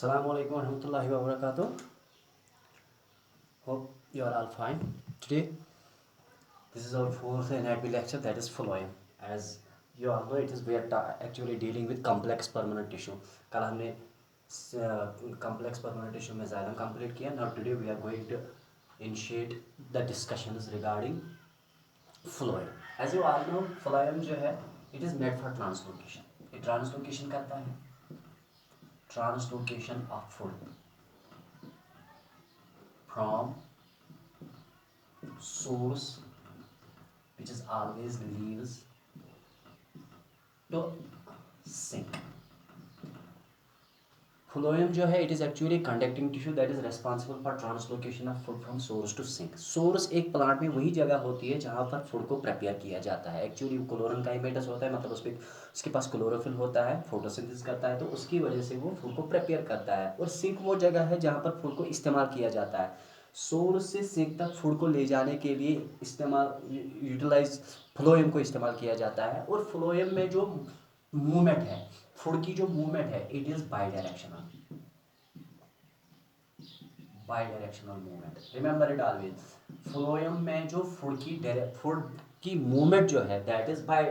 Assalamualaikum warahmatullahi wabarakatuh. Hope you are all fine. Today, this is our fourth anatomy lecture, that is phloem. As you all know, it is we are actually dealing with complex permanent tissue. कल हमने complex permanent tissue में xylem complete किया. Now today we are going to initiate the discussions regarding phloem. As you all know, phloem जो है, it is made for translocation. ये translocation करता है. Translocation of food from source, which is always leaves, to sink. Phloem जो है, it is actually conducting tissue that is responsible for translocation of food from source to sink. Source एक plant में वही जगह होती है जहाँ पर फूड को प्रिपेयर किया जाता है. एक्चुअली क्लोरनकाइमेटस होता है, मतलब उसके पास क्लोरोफिल होता है, फोटोसिंथेसिस करता है, तो उसकी वजह से वो फूड को प्रिपेयर करता है. और सिंक वो जगह है जहाँ पर फूड को इस्तेमाल किया जाता है. सोर्स से सिंक तक फूड को ले जाने के लिए यूटिलाइज फ्लोएम को इस्तेमाल किया जाता है. और फ्लोएम में जो मूवमेंट है, फूड की जो मूवमेंट है, it is by directional movement. Remember it always. Phloem में जो फूड की मूवमेंट जो है, that is by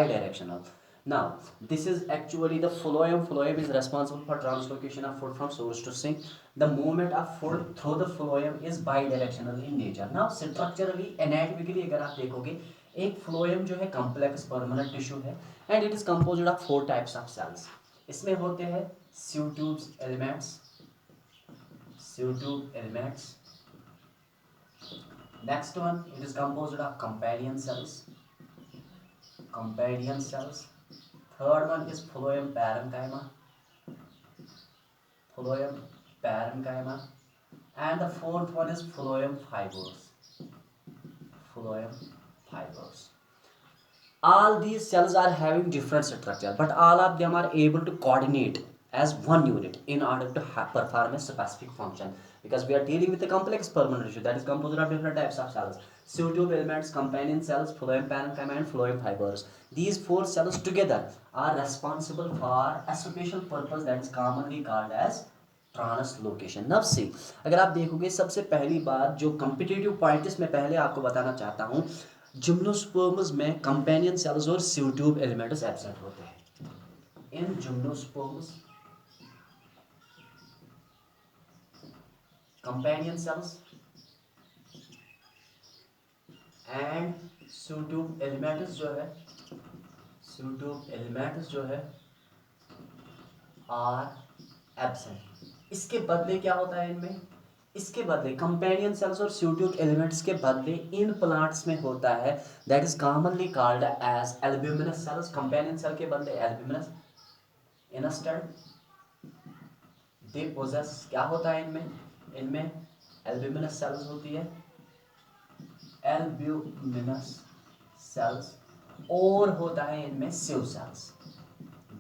directional. Now, this is actually the phloem. Phloem is responsible for translocation of food from source to sink. The movement of food through the phloem is bidirectional in nature. Now, structurally, anatomically अगर आप देखोगे, एक phloem जो है complex permanent tissue है, and it is composed of 4 types of cells. इसमें होते हैं sieve tubes elements. Next one, it is composed of companion cells. Third one is phloem parenchyma, and the fourth one is phloem fibers. All these cells are having different structure, but all of them are able to coordinate as one unit in order to perform a specific function, because we are dealing with a complex permanent tissue that is composed of different types of cells: sieve tube elements, companion cells, phloem parenchyma, and phloem fibers. These 4 cells together are responsible for a special purpose that is commonly called as translocation. नव से अगर आप देखोगे, सबसे पहली बात जो competitive point इसमें पहले आपको बताना चाहता हूँ, जिम्नोस्पर्म्स में कंपेनियन सेल्स और सिव ट्यूब एलिमेंट्स एब्सेंट होते हैं. In gymnosperms companion cells and sieve tube elements जो है आर एब्सेंट. इसके बदले क्या होता है इनमें? इसके बदले कंपेनियन सेल्स और सिव ट्यूब एलिमेंट्स के बदले इन प्लांट्स में होता है, that is commonly called as albuminous cells. Companion cell के बदले एल्ब्यूमिनस. इंस्टेड दे पोजेस, क्या होता है इनमें एल्ब्यूमिनस सेल्स होती है, एल्ब्यूमिनस सेल्स, और होता है इनमें सिव sales.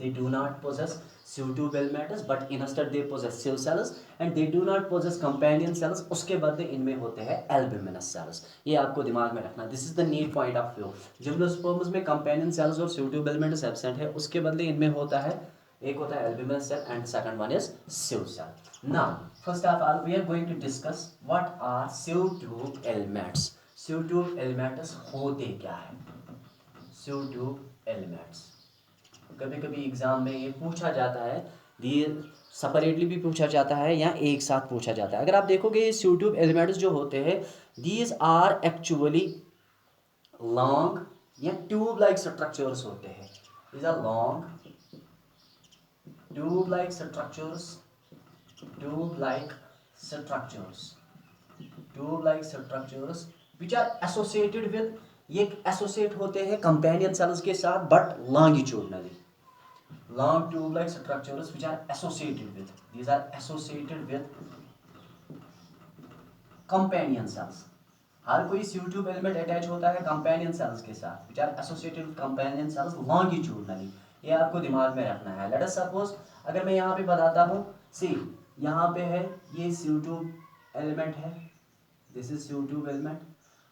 They do not possess sieve tube elements, but instead they possess sieve cells, and they do not possess companion cells. उसके बदले इनमें होते हैं albuminous cells. ये आपको दिमाग में रखना. This is the need point of view. Gymnosperms में companion cells और sieve tube elements absent है, उसके बदले इनमें होता है, एक होता है albuminous cell and second one is sieve cell. Now, first of all, we are going to discuss what are sieve tube elements. sieve tube elements होते क्या है? sieve tube elements कभी कभी एग्जाम में ये पूछा जाता है, ये सेपरेटली भी पूछा जाता है या एक साथ पूछा जाता है. अगर आप देखोगे, ये सिव ट्यूब एलिमेंट्स जो होते हैं, दीज आर एक्चुअली लॉन्ग या ट्यूब लाइक स्ट्रक्चर्स होते हैं. These are long tube like structures which are associated with, ये एसोसिएट होते हैं कंपेनियन सेल्स के साथ, but longitudinally. long tube like structures which are associated with, these are associated with companion cells. हर कोई sieve tube element attach होता है companion cells के साथ, which are associated with companion cells longitudinally. ये आपको दिमाग में रखना है. Let us suppose, अगर मैं यहाँ पे बताता हूँ, see यहाँ पे है, ये sieve tube element है, this is sieve tube element.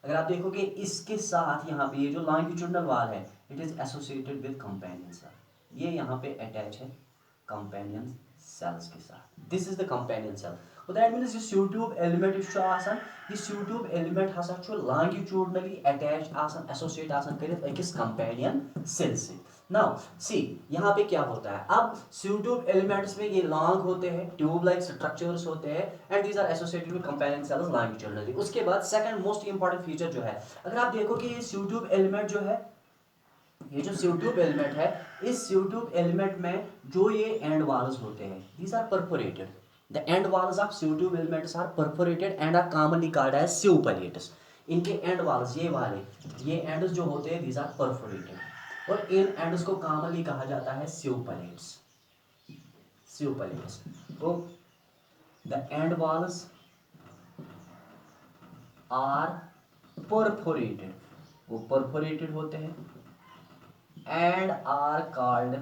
अगर आप देखोगे इसके साथ यहाँ पे ये जो longitudinal wall है, it is associated with companion cell. ये यहाँ पे अटैच है कंपेनियन सेल्स के साथ। This is the companion cell. That means यह स्यू ट्यूब एलिमेंट यह स्यू ट्यूब एलिमेंट हसा लॉन्गिट्यूडनली अटैच एसोसिएट करित अकिस कंपेनियन सेल से। नाउ सी यहाँ पे क्या होता है, अब स्यू ट्यूब एलिमेंट्स में ये लॉन्ग होते हैं, ट्यूब लाइक स्ट्रक्चर्स होते हैं and these are associated with companion cells longitudinally. उसके बाद सेकंड मोस्ट इंपॉर्टेंट फीचर जो है, अगर आप देखो कि ये स्यू ट्यूब एलिमेंट जो है, ये जो स्यू ट्यूब एलिमेंट है, इस स्यू ट्यूब एलिमेंट में जो ये एंड वॉल्स होते हैं, these are perforated. The end walls of sieve tube elements are perforated and are commonly called as sieve plates. इनके एंड वॉल्स ये वाले, ये एंड्स जो होते हैं, दीज आर परफोरेटेड और इन एंड्स को कॉमनली कहा जाता है स्यू पलेट्स। Sieve plates. तो the end walls are perforated, वो परफोरेटेड होते हैं and are called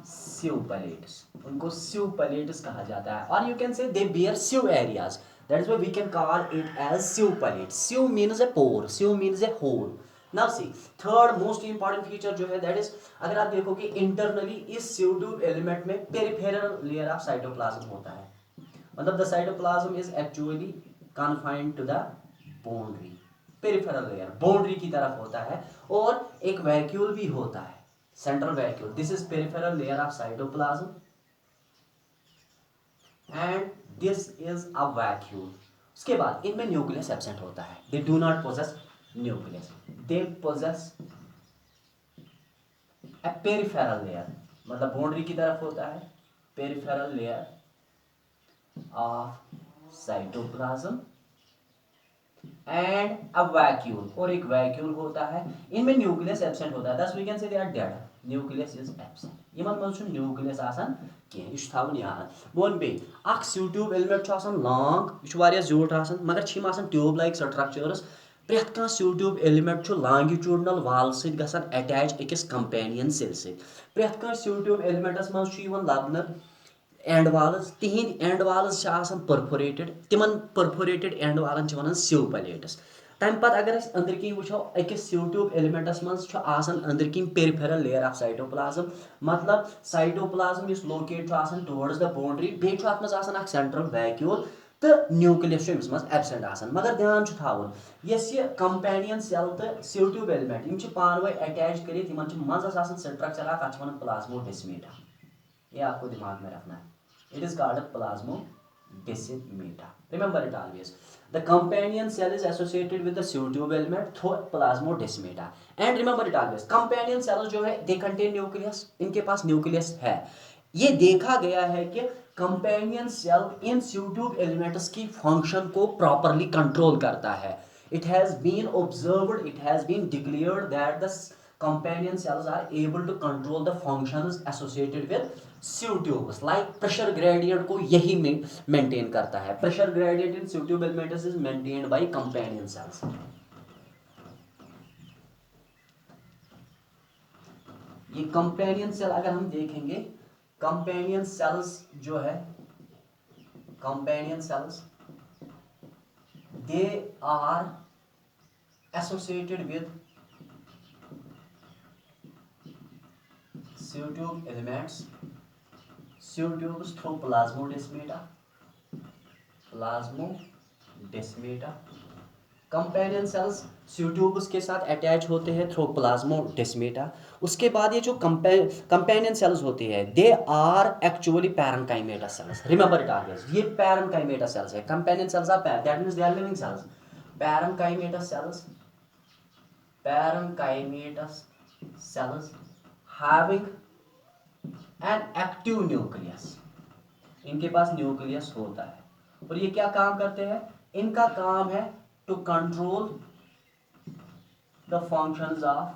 sieve plates. उनको स्यू पलेट्स कहा जाता है, और you can say they bear sieve areas, that is why we can call it as sieve plate. Sieve means a pore, sieve means a hole. Now see third most important feature जो है, that is अगर आप देखो कि internally इस sieve tube element में peripheral layer of cytoplasm होता है, मतलब the cytoplasm is actually confined to the boundary. Peripheral layer boundary की तरफ होता है, और एक वैक्यूल भी होता है, central vacuole. This is peripheral layer of cytoplasm and this is a vacuole. उसके बाद इनमें न्यूक्लियस एब्सेंट होता है, दे do not possess nucleus, they possess A peripheral layer, मतलब बाउंड्री की तरफ होता है peripheral layer of cytoplasm and a vacuole, और एक वैक्यूल होता है। इनमें न्यूक्लियस एब्सेंट होता है, दस we can say they are dead, nucleus is absent. यमन मज छु न्यूक्लियस आसान कहीं, यह थावन याद। बोन बे अख स्यू ट्यूब एलिमेंट आसान लॉन्ग, यह वारिया ज्यूट आसान, मगर छिम आसान ट्यूब लाइक स्ट्रक्चर्स। प्रेथ कह sieve tube element longitudinal wall से गसान अटैच अकिस कंपेनियन सेल से। प्रेथ कह स्यू ट्यूब एलिमेंटस मज लबन एंड वाल्स, तिहिंद एंड वाल्स परफोरेटेड, तिमन परफोरेटेड एंड वालन वन स्यू पलेट्स। तम पत अगर अंदर किन वो अकिस स्यू ट्यूब एलिमेंटस मज अंदर किन पेरिफेरल लेयर ऑफ साइटोप्लाज्म, मतलब साइटोप्लाज्म इस लोकेट टुवर्ड्स द बाउंड्री, बे मज सेंट्रल वैक्यूल तो न्यूक्लियस मज एब्सेंट आसान। मगर ध्यान थावन यस ये कंपेनियन सेल तो स्यू ट्यूब एलिमेंट इन पानवे अटैच कर मज स्ट्रक्चर अत प्लाज्मोडेस्माटा, ये आपको दिमाग में रखना है। It is called a plasmodesmata. Remember it always. The companion cell is associated with the pseudotube element through plasmodesmata. And remember it always. Companion cells जो है, they contain nucleus. इनके पास nucleus है। ये देखा गया है कि companion cell इन pseudotube elements की function को properly control करता है. It has been observed, it has been declared that the companion cells are able to control the functions associated with pseudotubes, like pressure gradient को यही maintain करता है। Pressure gradient in pseudotube elements is maintained by companion cells. ये companion cell अगर हम देखेंगे, companion cells जो है, companion cells they are associated with pseudotube elements, pseudotubes through plasmodesmata, plasmodesmata. Companion cells pseudotubes के साथ अटैच होते हैं थ्रू प्लाज्मोडेस्माटा। उसके बाद ये जो कंपेनियन सेल्स होती है, they are actually parenchymata cells. Remember it always, ये पैरेन्काइमेटा सेल्स है। Companion cells are that means they are living cells. Parenchymata cells, parenchymata cells having an active nucleus, इनके पास nucleus होता है। और ये क्या काम करते हैं? इनका काम है to control the functions of,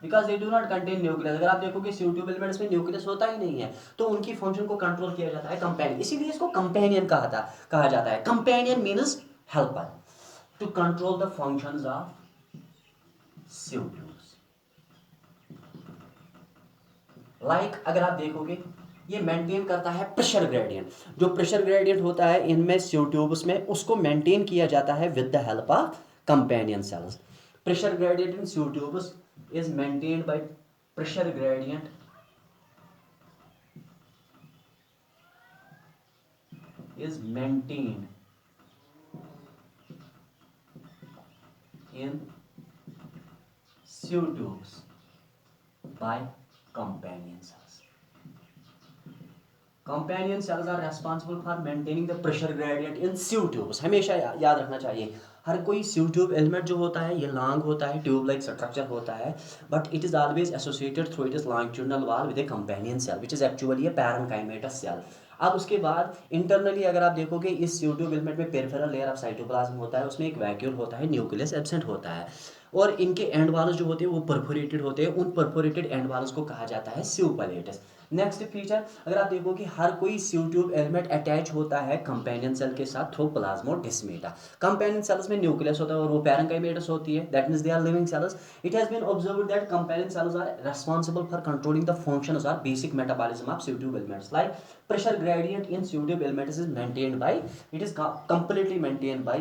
because they do not contain nucleus. अगर आप देखोगे pseudotube एलिमेंट्स में न्यूक्लियस होता ही नहीं है, तो उनकी फंक्शन को कंट्रोल किया जाता है कंपेनियन, इसीलिए इसको कंपेनियन कहा जाता है। Companion means helper to control the functions of pseudotubes। Like अगर आप देखोगे, ये मेंटेन करता है प्रेशर ग्रेडियंट। जो प्रेशर ग्रेडियंट होता है इनमें pseudotubes में, उसको मेंटेन किया जाता है with the help of companion cells. Pressure gradient in pseudotubes is maintained by pressure gradient is maintained in sieve tubes by companion cells. Companion cells are responsible for maintaining the pressure gradient in sieve tubes. हमेशा याद रखना चाहिए, हर कोई sieve tube element जो होता है ये long होता है, ट्यूब लाइक स्ट्रक्चर होता है, but it is always associated through it is longitudinal wall with a companion cell which is actually a parenchymatous cell. अब उसके बाद इंटरनली अगर आप देखोगे इस sieve tube element में पेरिफेरल लेयर ऑफ साइटोप्लाज्म होता है, उसमें एक वैक्यूल होता है, न्यूक्लियस एब्सेंट होता है, और इनके एंड वाल्स जो होते हैं वो परफोरेटेड होते हैं. उन परफोरेटेड एंड वाल्स को कहा जाता है sieve पैलेटस. नेक्स्ट फीचर अगर आप देखो कि हर कोई sieve tube एलिमेंट अटैच होता है कंपेनियन सेल के साथ थ्रू प्लाज्मोडेस्माटा. कंपेनियन सेल्स में न्यूक्लियस होता है और वो पैरेन्काइमेटस होती है, that means they are living cells. It has been observed that companion cells are responsible for controlling the functions और basic metabolism of sieve tube elements. Like pressure gradient in sieve tube elements is maintained by, it is completely maintained by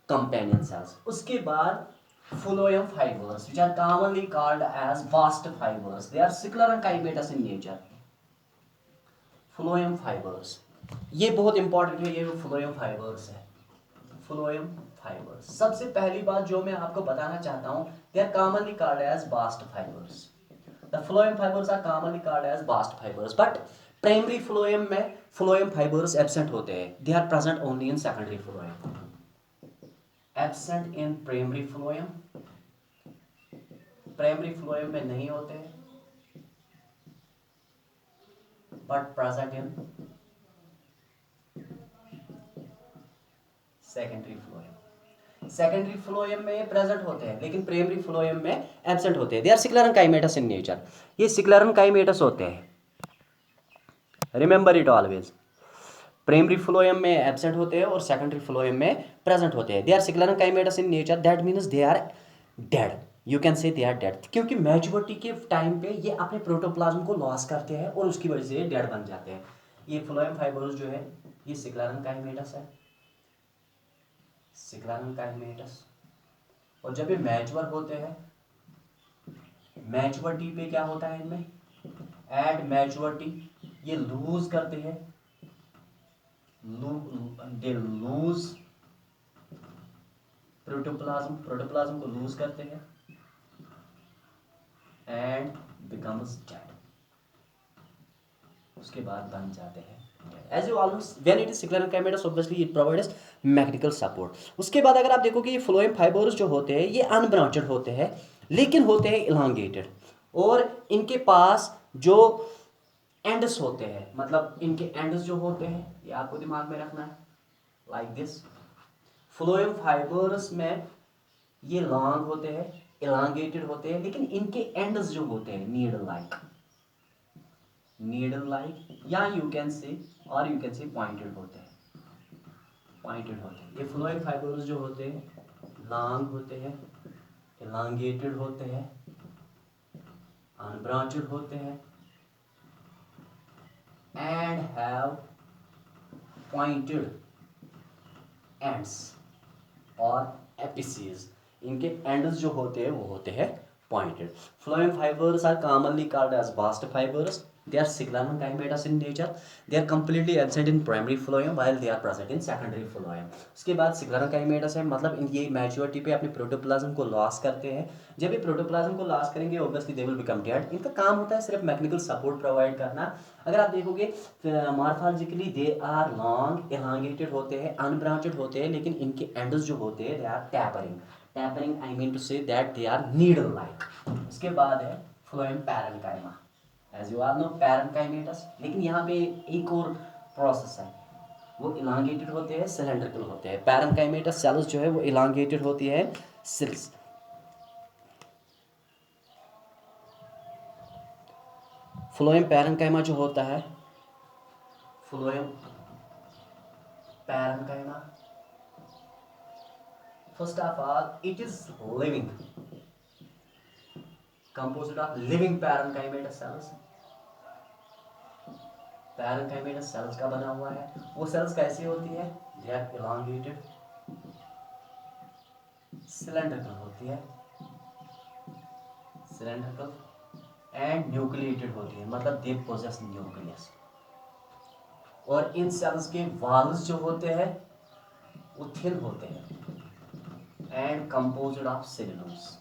companion cells. उसके बाद phloem fibers which are commonly called as bast fibers, they are sclerenchymatous in nature. phloem fibers, ये बहुत important है, ये phloem fibers है. phloem fibers, सबसे पहली बात जो मैं आपको बताना चाहता हूँ, they are commonly called as bast fibers. The phloem fibers are commonly called as bast fibers, but primary phloem में phloem fibers absent होते हैं. They are present only in secondary phloem. Absent in primary phloem. Primary phloem में नहीं होते, but present in secondary phloem. Secondary phloem में present होते हैं लेकिन प्राइमरी फ्लोएम में एब्सेंट होते हैं. They are sclerenchymatous in nature. ये सिक्लेरेंकाइमेटस होते हैं, remember it always. Primary phloem में एब्सेंट होते हैं और सेकेंडरी फ्लोएम में प्रेजेंट होते हैं. They are sclerenchymatous in nature, that means they are dead. You can say they are dead, क्योंकि मैच्योरिटी के टाइम पे ये अपने प्रोटोप्लाज्म को लॉस करते हैं और उसकी वजह से ये डेड बन जाते हैं. ये फ्लोएम फाइबर्स जो है ये सिक्लेरेंकाइमेटस है, सिक्लेरेंकाइमेटस. और जब ये मैच्योर होते हैं, मैच्योरिटी पे क्या होता है इनमें, एट मैच्योरिटी ये लूज करते हैं, दे लूज प्रोटोप्लाज्म, प्रोटोप्लाज्म को लूज करते हैं एंड बिकम्स डेड. उसके बाद बन जाते हैं. As you always, when it is sclerenchymatous, obviously it provides mechanical support. उसके बाद अगर आप देखो कि ये phloem fibers जो होते हैं ये अनब्रांचेड होते हैं लेकिन होते हैं elongated, और इनके पास जो एंड्स होते हैं, मतलब इनके एंड्स जो होते हैं ये आपको दिमाग में रखना है, लाइक दिस. phloem fibers में ये लॉन्ग होते हैं, elongated होते हैं, लेकिन इनके एंड्स जो होते हैं नीडल लाइक, या यू कैन से और यू कैन से पॉइंटेड होते हैं, ये phloem fibers जो होते हैं लॉन्ग होते हैं, elongated होते हैं, अनब्रांचेड होते हैं एंड हैव पॉइंटेड एंड्स और एपिसेस. इनके एंड्स जो होते हैं वो होते हैं pointed. phloem fibers are commonly called as bast fibers. They are sclerenchymatous in nature. They are completely absent in primary phloem while they are present in secondary phloem. उसके बाद sclerenchymatous है, मतलब ये मैच्योरिटी पे अपने प्रोटोप्लाज्म को loss करते हैं. जब ये प्रोटोप्लाज्म को लॉस करेंगे obviously they will become dead. इनका काम होता है सिर्फ मैकेनिकल सपोर्ट प्रोवाइड करना. अगर आप देखोगे morphologically they are long, elongated होते हैं, अनब्रांचेड होते हैं, लेकिन इनके एंड्स जो होते हैं they are tapering I mean to say that they are needle like. उसके बाद है phloem parenchyma. As you all know parenchymatous, लेकिन यहाँ पे एक और प्रोसेस है, वो इलांगेटेड होते हैं, सिलेंड्रिकल होते हैं. पैरेन्काइमेटस सेल्स जो है वो इलांगेटेड होती है सेल्स. phloem parenchyma जो होता है, phloem parenchyma, first of all it is living, composed of living parenchymatous cells. Parenchymatous sales का बना हुआ है. वो सेल्स कैसी होती है, दे आर इलांगेटेड, सिलेंड्रिकल होती है, सिलेंड्रिकल एंड न्यूक्लिएटेड होती है, मतलब दे पोजेस न्यूक्लियस. और इन सेल्स के वॉल्स जो होते हैं वो थिन होते हैं एंड कंपोज्ड ऑफ सेलुलोज।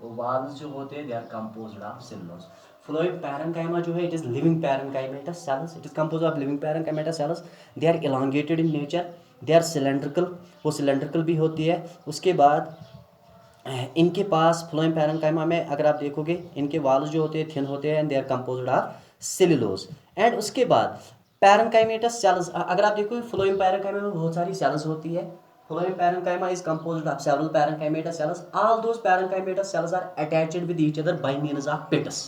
वो वॉल्स जो होते हैं they are composed of cellulose. Phloem parenchyma जो है it is living parenchymata cells, it is composed of living parenchymata cells. They are elongated in nature, they are cylindrical, वो cylindrical भी होती है। उसके बाद इनके पास फ्लोएम पैरेन्काइमा में अगर आप देखोगे इनके वॉल्स जो होते हैं थिन होते हैं and they are composed of cellulose. And उसके बाद पैरेन्काइमेटा सेल्स, अगर आप देखोगे फ्लोएम पैरेन्काइमा में बहुत सारी सेल्स होती है। Phloem parenchyma is composed of several parenchymatous cells. All those parenchymatous cells are attached with each other by means of pits.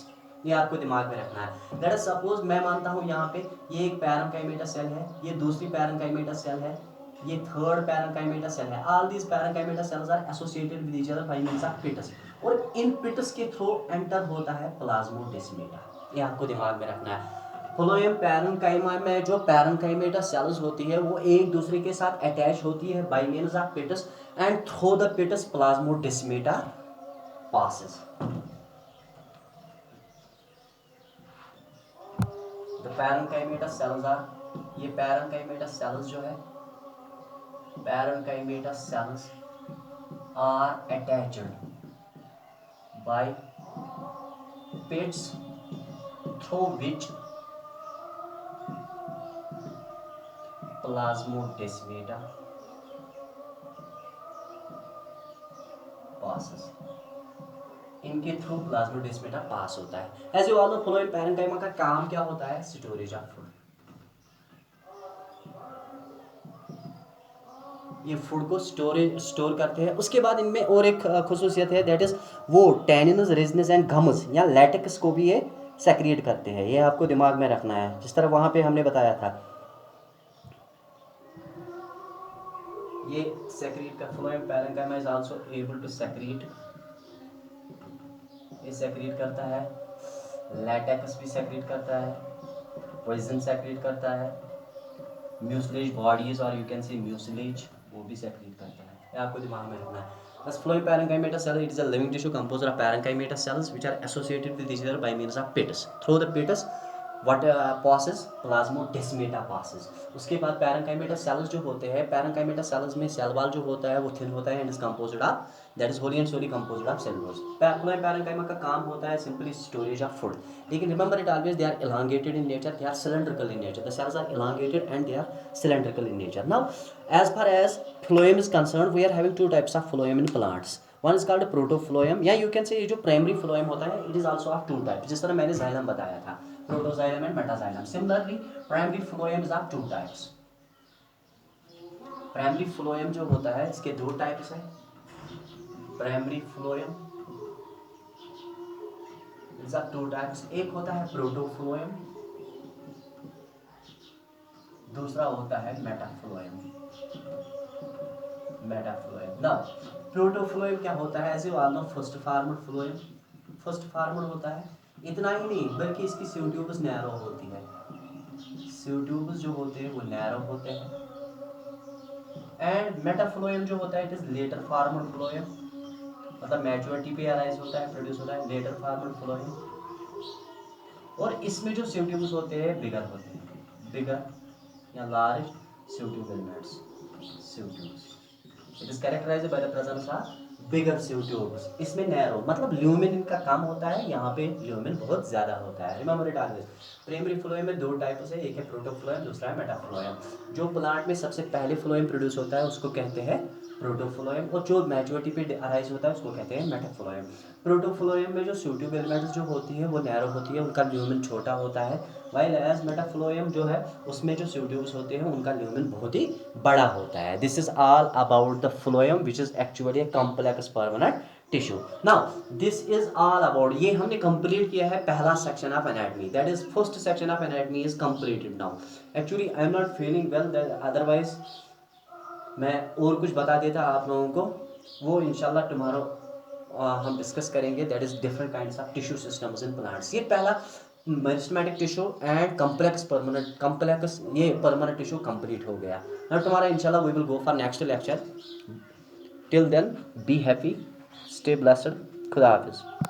ये आपको दिमाग में रखना है। Let us suppose मैं मानता हूँ यहाँ पे ये एक parenchymatous cell है, ये दूसरी parenchymatous cell है, ये थर्ड parenchymatous cell है। All these parenchymatous cells are associated with each other by means of pits. और इन pits के थ्रू एंटर होता है प्लाज्मोडेस्माटा। ये आपको दिमाग में रखना है। फ्लोएम पैरेन्काइमा में जो पैरेन्काइमेटा सेल्स होती है वो एक दूसरे के साथ अटैच होती है by means of pits and through the pits plasmodesmata passes. The parenchymata cells are, ये पैरेन्काइमेटा सेल्स जो है parenchymata cells are attached by pits through which plasmodesmata passes. इनके थ्रू प्लाज्मोडेस्माटा पास होता है। As you all know phloem parenchyma का काम क्या होता है? Storage of food. ये फूड को स्टोर करते हैं। उसके बाद इनमें और एक खुसूसियत है दैट इज वो टैनिन्स, रेजिन्स एंड गम्स या लैटेक्स को भी ये सेक्रिएट करते हैं। ये आपको दिमाग में रखना है जिस तरह वहाँ पे हमने बताया था। ये सेक्रीट का phloem parenchyma is also able to secrete, ये सेक्रीट करता है, लैटेक्स भी सेक्रीट करता है, पॉइजन सेक्रीट करता है, म्यूसिलेज बॉडीज और यू कैन से म्यूसिलेज वो भी सेक्रीट करता है। ये आपको दिमाग में रखना है। Thus flowing parenchymatous cell, it is a living tissue composed of parenchymatous cells which are associated with each other by means of pits. Through the pits what passes? Plasmodesmata passes. उसके बाद पैरेन्काइमेटस सेल्स जो होते हैं, parenchymatous cells में cell wall जो होता है वो थिन होता है and is composed of, that is wholly and solely composed of cellulose. Parenchyma का काम होता है सिंपली स्टोरेज ऑफ फूड। लेकिन remember it always they are elongated in nature, they are cylindrical in nature. The cells are elongated and they are cylindrical in nature. Now as far as phloem is concerned, we are having two types of phloem in plants. One is called protophlloem, या you can say ये जो primary phloem होता है it is also of two types, जिस तरह मैंने xylem बताया था, protoxylem and metaxylem. Similarly primary phloem is of two types. Primary phloem जो होता है इसके दो टाइप्स हैं। Primary phloem is of two types. एक होता है प्रोटोफ्लोएम, दूसरा होता है मेटाफ्लोएम। नाउ प्रोटोफ्लोएम क्या होता है? ऐसे मान लो first formed phloem, first formed होता है। इतना ही नहीं बल्कि इसकी स्यूट्यूब्स नैरो होती है, स्यूट्यूब्स जो होते हैं वो नैरो होते हैं। एंड मेटाफ्लोएम जो होता है it is letter formed phloem, मतलब मैच्योरिटी पे अराइज होता है, प्रोड्यूस होता है लेटर फार्मड फ्लोएम। और इसमें जो स्यूट्यूब्स होते हैं बिगर होते हैं, बिगर या large sieve tube elements, sieve tubes. It is characterized by the presence of bigger sieve tubes. इसमें नैरो मतलब ल्यूमेन इनका कम होता है, यहाँ पे ल्यूमेन बहुत ज्यादा होता है। Remember it always. Primary phloem में दो टाइप्स है, एक है प्रोटोफ्लोएम, दूसरा है मेटाफ्लोएम। जो प्लांट में सबसे पहले फ्लोएम प्रोड्यूस होता है उसको कहते हैं प्रोटोफ्लोएम, और जो मैच्योरिटी पे अराइज होता है उसको कहते हैं मेटाफ्लोएम। प्रोटोफ्लोएम में जो स्यूट्यूब एलिमेंट्स जो होती है वो नैरो होती है, उनका ल्यूमेन छोटा होता है, वाइल एज मेटाफ्लोएम जो है उसमें जो स्यूट्यूब्स होते हैं उनका ल्यूमेन बहुत ही बड़ा होता है। This is all about the phloem which is actually a complex permanent tissue. Now this is all about, ये हमने कंप्लीट किया है पहला section of anatomy, that is first section of anatomy is completed now. Actually I am not feeling well, otherwise मैं और कुछ बता देता आप लोगों को, वो इंशाल्लाह टुमारो हम डिस्कस करेंगे। That is different kinds of tissue systems in plants. ये पहला मेरिस्टेमेटिक टिश्यू एंड कॉम्प्लेक्स ये परमानेंट टिश्यू कंप्लीट हो गया। नाउ टुमारो इंशाल्लाह we will go for next lecture. Till then be happy, stay blessed, खुदा हाफिज।